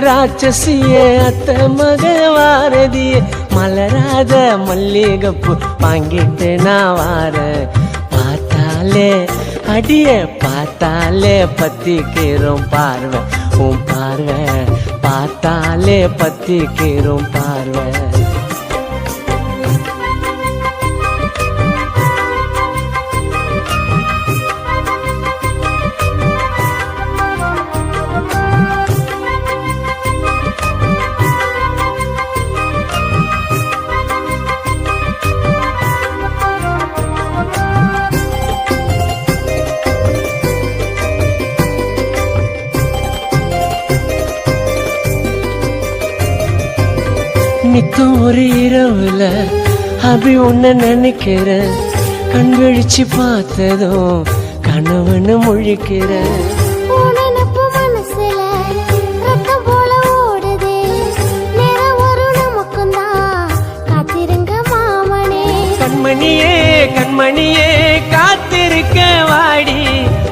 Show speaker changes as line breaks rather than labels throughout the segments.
ராட்சசியே அத்த மக வாரதியே மலராத மல்லிகைப்பூ வாங்கிட்டு நான் வாரேன். பார்த்தாலே அடிய பார்த்தாலே பத்திக்கிறோம் பார்வை உன் பார்வை பார்த்தாலே பத்திக்கிறோம் பார்வை. நித்தம் ஒரு இரவுல அபி உன்ன நினைக்கிறேன். கண் விழிச்சு பார்த்ததும் கணவனு முழிக்கிறேன். கண்மணியே கண்மணியே காத்திருக்க வாடி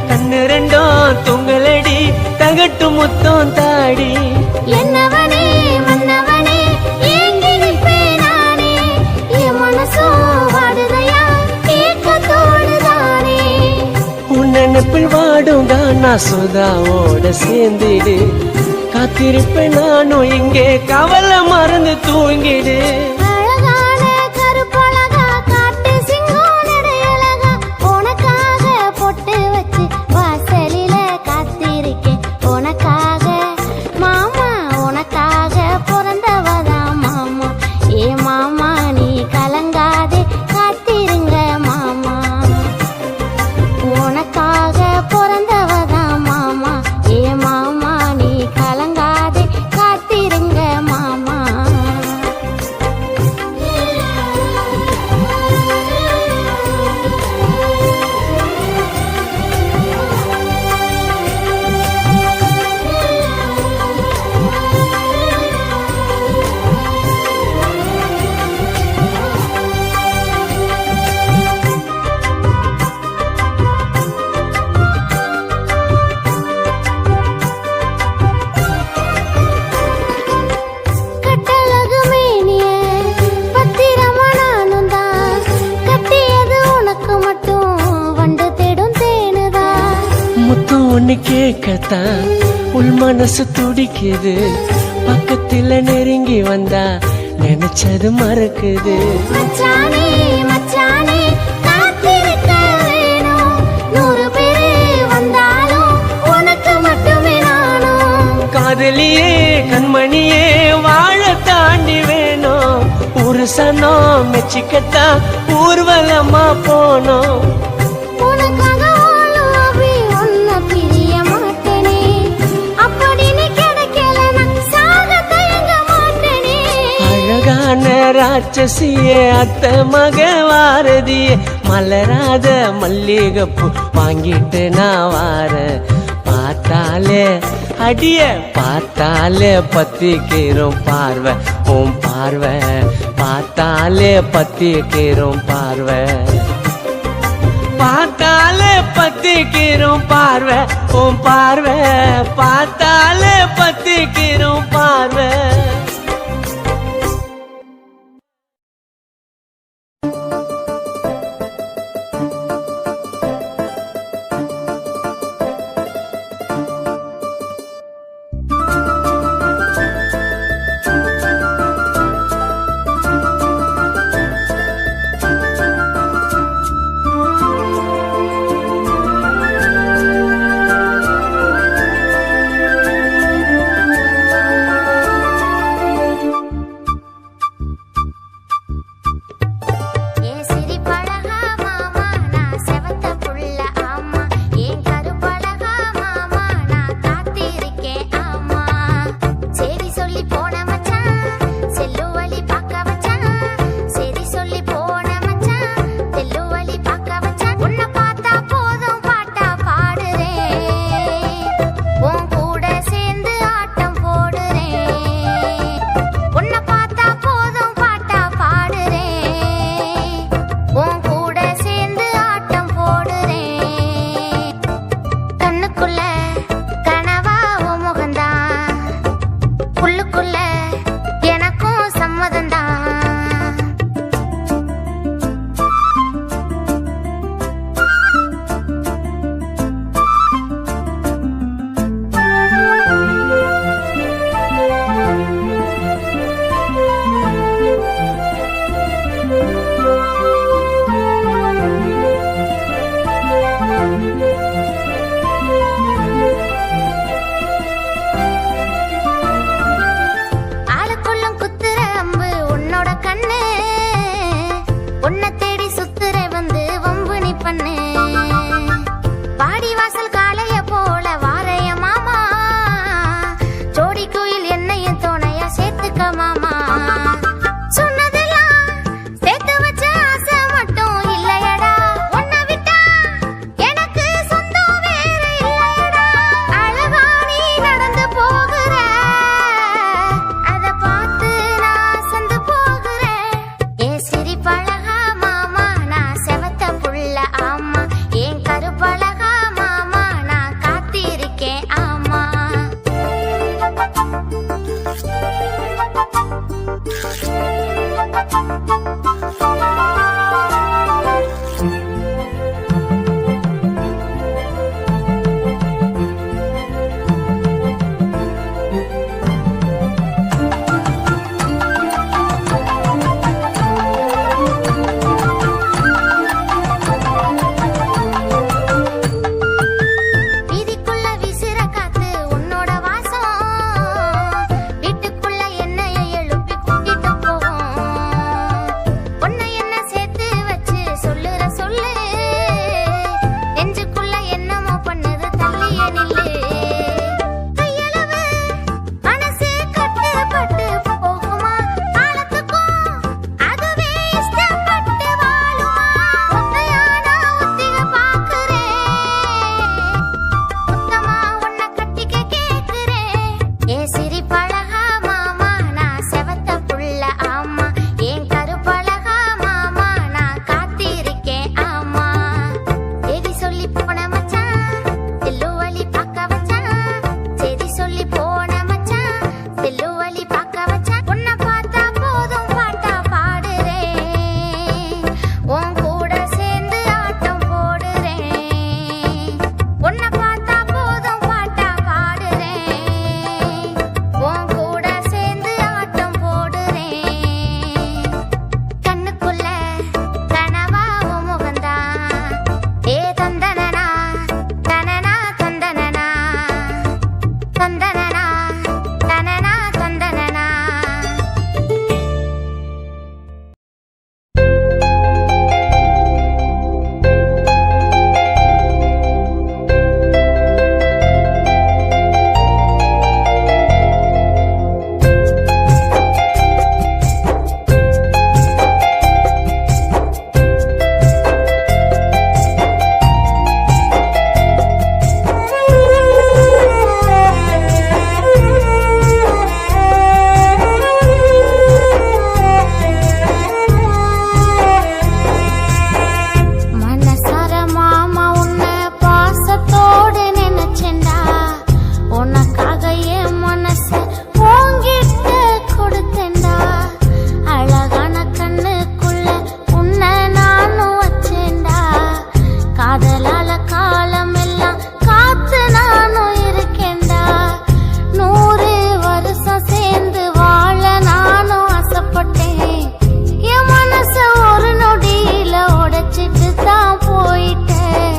கண்ணு ரெண்டும் தொங்கலடி தகட்டு முத்தம் தாடி.
என்னவனே மன்னவனே
நினைப்பில் வாடுதான் நான் சுதாவோட சேர்ந்திடு. காத்திருப்பேன் நானும் இங்கே கவலை மறந்து தூங்கிடு. ஒன்னு கேட்கத்தான் உள் மனசு துடிக்குது. பக்கத்துல நெருங்கி வந்தா நினைச்சது மறக்குது. காதலியே கண்மணியே வாழ தாண்டி வேணும். ஒரு சனம் மெச்சிக்கத்தான் ஊர்வலமா போனோம். ராட்சசியே அத்த மக வாரதியே மலராத மல்லிகைப்பூ வாங்கிட்டு நான் வாரேன். பார்த்தாலே அடிய பார்த்தாலே பத்திக்கிறோம் பார்வை உன் பார்வை பார்த்தாலே பத்திக்கிறோம் பார்வை பார்த்தாலே பத்திக்கிறோம் பார்வை உன் பார்வை பார்த்தாலே பத்திக்கிறோம் பார்வை.
வாசல் காளைய போல வாரைய மாமா, ஜோடி கோயில் என்னையும் துணையா சேர்த்துக்க மாமா. சொன்னதெல்லாம் சேர்த்து வச்ச ஆசை மட்டும் இல்லையடா, உன்னை விட்டா எனக்கு சொந்தம் வேற இல்லையடா. அழகா நீ நடந்து போகிற, அத பார்த்து நான் சந்து போகிறேன். என் சிரிப்பழகா மாமா, நான் செவத்த புள்ள ஆமா, என் கருப்பழகா மாமா, நான் காத்திருக்கேன் ஆமா. வீதிக்குள்ள விசிற காத்து உன்னோட வாசம், வீட்டுக்குள்ள என்னைய எழுப்பி கூட்டிட்டு போகும். உன்னை என்ன சேர்த்து வச்சு சொல்லுற சொல்லு, நெஞ்சுக்குள்ள என்னமோ பண்ணுது தள்ளிய நில்லு. கையளவு மனசு கட்டுப்பட்டு போகுமா, காலத்துக்கும் அதுவே இஷ்டப்பட்டு வாழுமா. ஒத்தையானா ஒத்திக பாக்குறேன், சுத்தமா உன்னை கட்டிக்க கேக்குறேன். என் சிரிப்பழகா மாமா, நான் செவத்த புள்ள ஆமா, என் கருப்பழகா மாமா, நான் காத்திருக்கேன் ஆமா. செய்தி சொல்லி போன மச்சான், செல்லுவலி பார்க்க வச்சான். செய்தி சொல்லி போன மச்சான், செல்லுவலி பார்க்க வச்சான். உன்னை பார்த்தா போதும் பாட்டா பாடுறேன், உன் கூட சேர்ந்து ஆட்டம் போடுறேன். உன்னை பார்த்தா போதும் பாட்டா பாடுறேன், உன் கூட சேர்ந்து ஆட்டம் போடுறேன். கண்ணுக்குள்ள கனவா உன் முகந்தான், ஏ தந்தனனா தனனா தந்தனனா, தந்தனனா தனனா தந்தனனா. மனசார மாமா உன்னை பாசத்தோடு நினைச்சேன்டா, உனக்காக என் மனச உன்கிட்ட கொடுத்தேன்டா. அழகான கண்ணுக்குள்ள உன்னை நானும் வச்சேன்டா, காதலால காலம் எல்லாம் காத்து நானும் இருக்கேன்டா. 100 வருஷம் சேர்ந்து வாழ நானும் ஆசைப்பட்டேன், என் மனச ஒரு நொடியில உடைச்சிட்டு தான் போயிட்டேன்.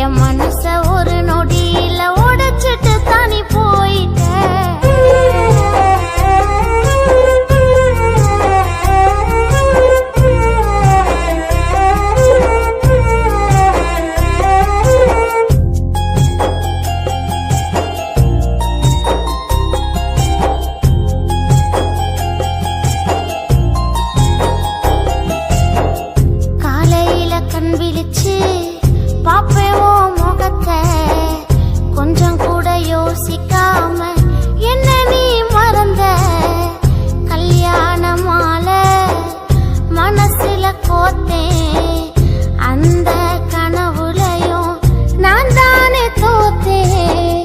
என் மனச ஒரு நொடியில உடைச்சிட்டு தானி போயிட்டேன். காலையில கண் விழிச்சு பாப்பேன் உன் முகத்தை, கொஞ்சம் கூட யோசிக்காம என்ன நீ மறந்த. கல்யாண மாலை மனசுல கோத்தேன், அந்த கனவுலையும் நான் தானே தோத்தேன்.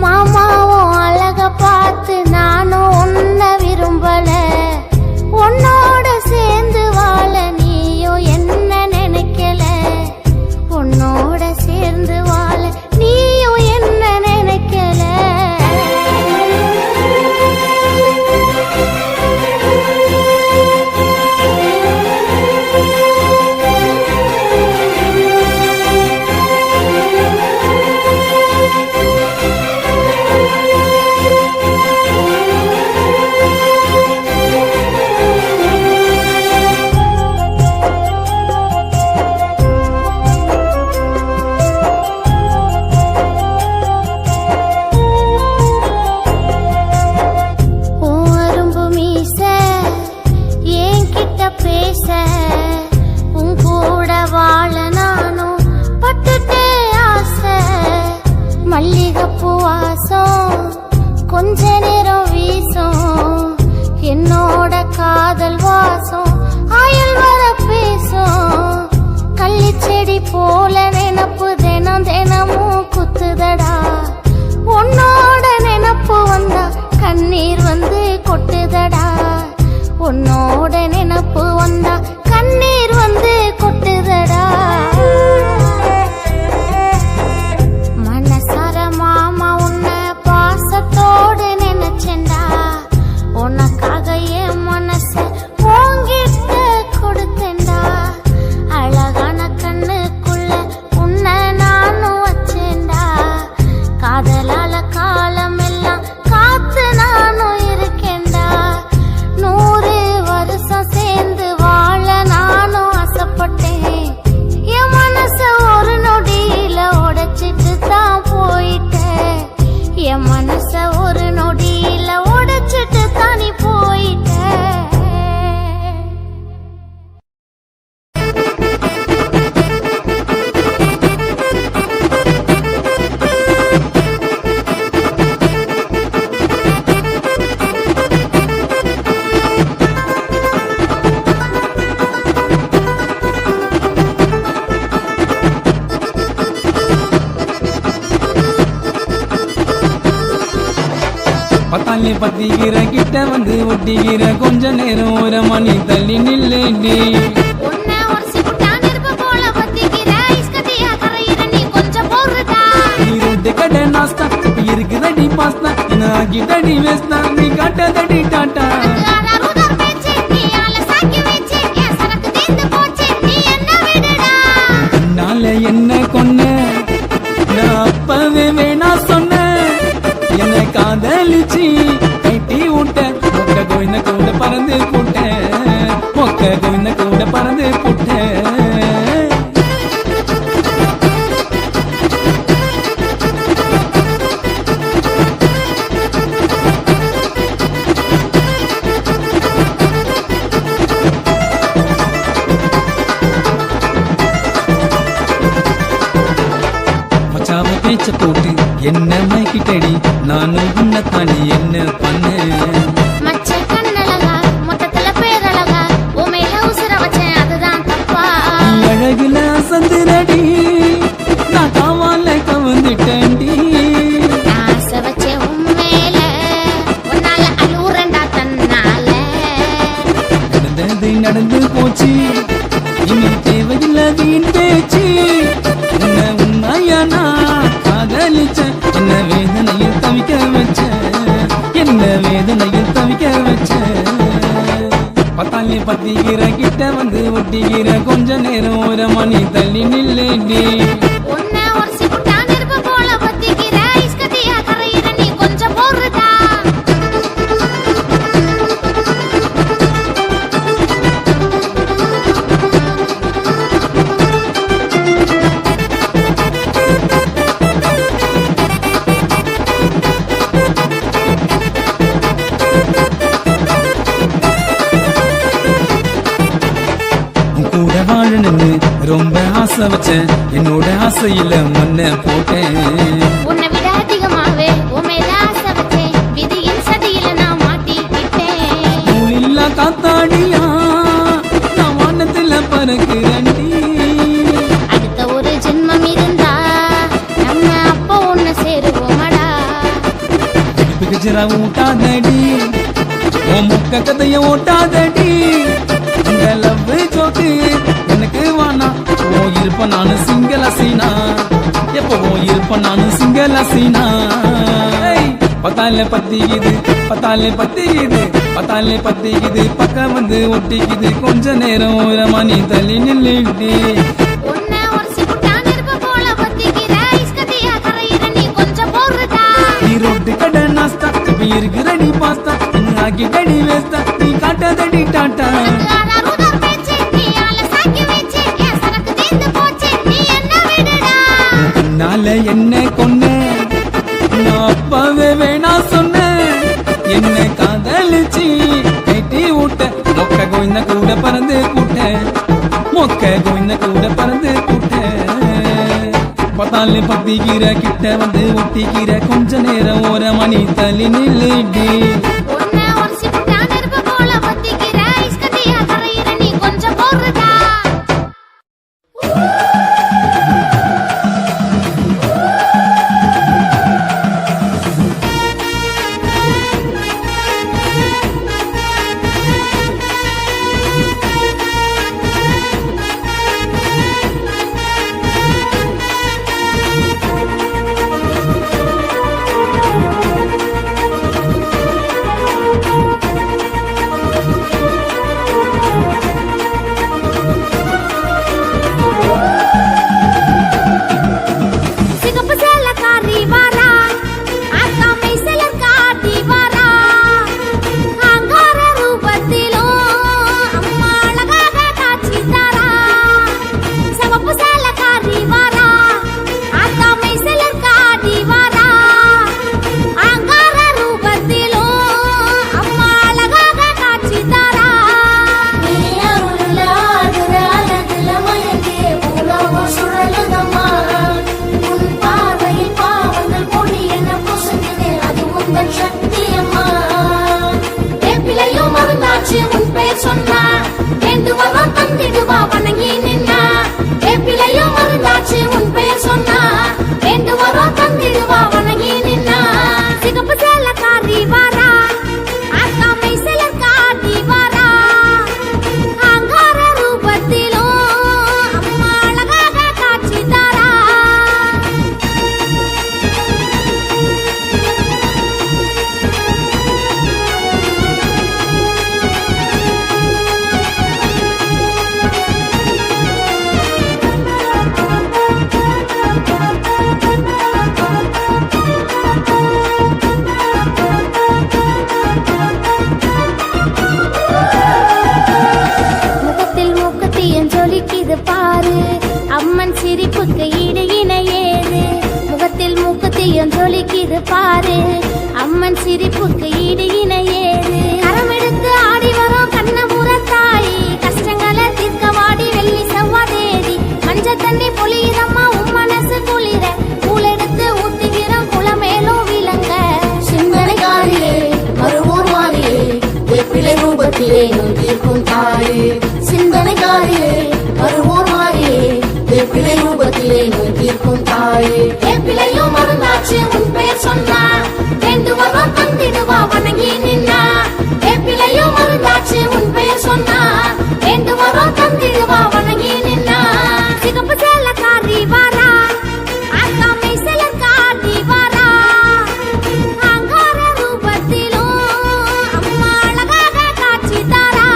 மாமாவும் அழக பார்த்து நானும் உன்னை விரும்பல, உன்னோட சேர்ந்து வாழ நீயும் என்ன நினைக்கல. உன்னோட சேர்ந்து வாழ நீயும் என்ன நினைக்கல.
பத்தாலே பத்திக்கிற கிட்ட வந்து ஒட்டிக்கிற கொஞ்ச நேரம் ஒரு மணி தள்ளி நில்லேண்டி
உன்னை உரசி புட்டா நெருப்பு போல பத்திக்கிற ஐஸ்கட்டியா கரையிற நீ கொஞ்சம் போடுறதா
நீ ரொட்டு கடை நாஸ்தா இருக்குதடி பாஸ்தா என்ன ஆகிட்டடி வேஸ்தா நீ காட்டதடி டாட்டா
அருதம் பேச்சு நீ ஆள சாக்கி வச்சு என் சரக்கு தீர்ந்து போச்சு நீ என்ன விடுடா
நாள என்ன கொன்ன நான் அப்பவே வேணா சொன்னேன் என்ன காதலிச்சு கட்டி விட்ட மொக்க கோயிந்த கூட பறந்து போட்டேன் மொக்க கோயிந்த கூட பறந்து போட்டேன் மச்சாவ பேச்ச போட்டு என்ன மைக்கிட்டடி நானும் உன்னை தாண்டி என்ன பண்ணேன்
மச்ச கண்ணழகா மொத்தத்துல பேரழகா உன் மேல உசுர வச்சேன் அதுதான் தப்பா
நீ அழகுல சந்திரடி நான் காவால கவுந்துட்டேன்டி
ஆசை வச்சேன் உன் மேல உன்னால அலூரண்டா தன்னால
நடந்தது நடந்து போச்சு இனி தேவையில்ல வீண் பேச்சு உன்னை உண்மையானா காதலிச்ச என்ன வேதனையில் தவிக்க வச்ச என்ன வேதனையில் தவிக்க வச்ச பத்தாலே பத்திக்கிற கிட்ட வந்து ஒட்டிக்கிற கொஞ்ச நேரம் ஒரு மணி தள்ளி நில்லேண்டி
உன்னை உரசி புட்டா நெருப்பு போல பத்திக்கிற ஐஸ்கட்டியா கரையிற நீ கொஞ்சம் போடுறதா
உன் கூட வாழணும்னு ரொம்ப ஆசை வச்சேன் என்னோட ஆசையில மண்ண போட்டேன்
உன்னை விட அதிகமாவே உன் மேல ஆசை வச்சேன் விதியின் சதியில நான் மாட்டிக்கிட்டேன்
நூலில்லா காத்தாடியா நான் வானத்துல பறக்குறண்டி
அடுத்த ஒரு ஜென்மம் இருந்தா நம்ம அப்போ ஒண்ணு சேருவோமடா
இடுப்புக்கு ஜிரா ஊட்டாதடி உன் முக்க கதைய ஓட்டாதடி இந்த லவ் ஜோக்கு எனக்கு வானா ஓ இருப்ப நானு சிங்கள சீனா எப்போ இருப்ப நானு சிங்கள சீனா பத்தாலே பத்திக்குது பத்தாலே பத்திக்குது பத்தாலே பத்திக்குது பக்கம் வந்து ஒட்டிக்குது கொஞ்ச நேரம் ஒரு மணி தள்ளி நில்லுடி
உன்னை உரசி புட்டா நெருப்பு போல பத்திக்கிற ஐஸ்கட்டியா கரையிற நீ கொஞ்சம் போடுறதா
நீ ரொட்டு கடை நாஸ்தா இப்ப இருக்கிறடி பாஸ்தா என்ன ஆகிட்டடி வேஸ்தா நீ காட்டாதடி டாட்டா
அருதம் பேச்சு நீ ஆள சாக்கி வச்சு என் சரக்கு தீர்ந்து போச்சு நீ என்ன விடுடா
நாள என்ன கொன்ன நான் அப்பவே வேணா சொன்னேன் என்ன காதலிச்சு கட்டி விட்ட மொக்க கோயிந்த கூட பறந்து கூட்டேன் மொக்க கோயிந்த கூட பறந்து கூட்டேன் பத்தாலே பத்திக்கிற கிட்ட வந்து ஒட்டிக்கிற கொஞ்ச நேரம் ஒரு மணி தள்ளி நில்லுடி
உன்னை உரசி புட்டா நெருப்பு போல பத்திக்கிற ஐஸ்கட்டியா கரையிற நீ கொஞ்சம் போடுறதா துடிக்குது பாரு அம்மன் சிரிப்புக்கு ஈடு இணையேது கரம் எடுத்து ஆடி வரும் கண்ணபுர தாயி கஷ்டங்களை தீர்க்க வாடி வெள்ளி செவ்வாதேதி மஞ்ச தண்ணி பொழியுதம்மா உன் மனசு குளிர பூலெடுத்து ஊத்துகிறோம் குளமேலும் விளங்க
சிந்தனைக்காரியே மறுவோர் மாறியே வேப்பிலை ரூபத்திலே நொந்திருக்கும் தாயே சிந்தனைக்காரியே மறுவோர் மாறியே வேப்பிலை ரூபத்திலே நொந்திருக்கும் தாயே
வேப்பிலையும் மருந்தாச்சு உன் பெயர் சொன்னா வேண்டுவரம் தந்திடுவா வணங்கி நின்னா வேப்பிலையும் மருந்தாச்சு உன் பெயர் சொன்னா வேண்டுவரம் தந்திடுவா வணங்கி நின்னா சிகப்பு சேலக்காரி வாரா ஆத்தாமை சேலக்காரி வாரா அங்கார ரூபத்திலும் அம்மா அழகாக காட்சி தாரா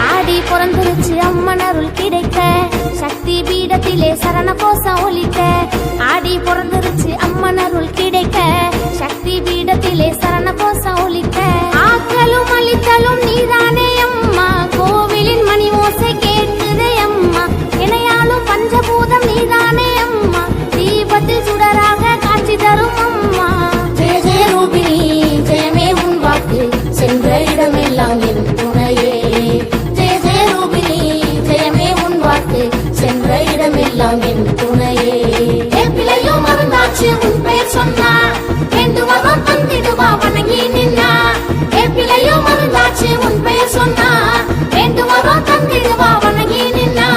ஆடி பிறந்துருச்சு அம்மன் அருள் கிடைக்க சக்தி பீடத்திலே சரண கோஷம் ஒலிக்க ஆடி பிறந்துருச்சு அம்மன் அருள் கிடைக்க சக்தி பீடத்திலே சரண கோஷம் ஒலிக்க ஆக்கலும் அளித்தலும் நீதானே அம்மா கோவிலின் மணி ஓசை கேட்குதே அம்மா இணையாலும் பஞ்சபூதம் நீதானே அம்மா தீபத்தில் சுடராக காட்சி தரும் அம்மா
ஜெய ஜெய ரூபிணி ஜெயமே உன் வாக்கு சென்ற இடமெல்லாம் என் துணையே ஜெய ஜெய ரூபிணி ஜெயமே உன் வாக்கு சென்ற இடமெல்லாம் என் துணையே
வேப்பிலையும் மருந்தாச்சு உன் பெயர் சொன்னா வேண்டுவரம் தந்திடுவா வணங்கி நின்னா வேப்பிலையும் மருந்தாச்சு உன் பெயர் சொன்னா வேண்டுவரம் தந்திடுவா வணங்கி நின்னா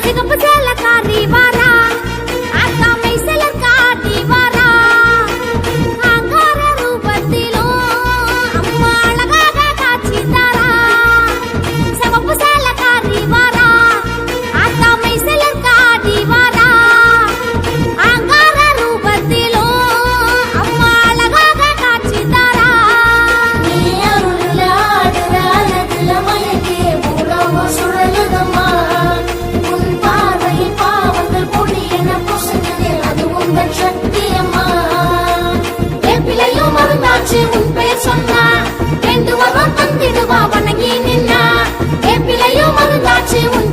சிகப்பு சேலக்காரி வாரா ஆத்தாமை சேலக்காரி வாரா அங்கார ரூபத்திலும் அம்மா அழகாக காட்சி தாரா சிவப்பு சேலக்காரி வாரா ஆத்தாமை சேலக்காரி வாரா அங்கார ரூபத்திலும் அம்மா அழகாக காட்சி தாரா
நீ அருள்ல ஆடுற அழகுல மயக்கே உலகம் சுழலுதம்மா உன் பார்வையில் பாவங்கள் பொடி என பொசுங்குதே அது உங்கள் சக்தியம்மா
வேப்பிலையும் மருந்தாச்சு உன் பெயர் சொன்னா வேண்டுவரம் தந்திடுவா வணங்கி நின்னா வேப்பிலையும் மருந்தாச்சு உன்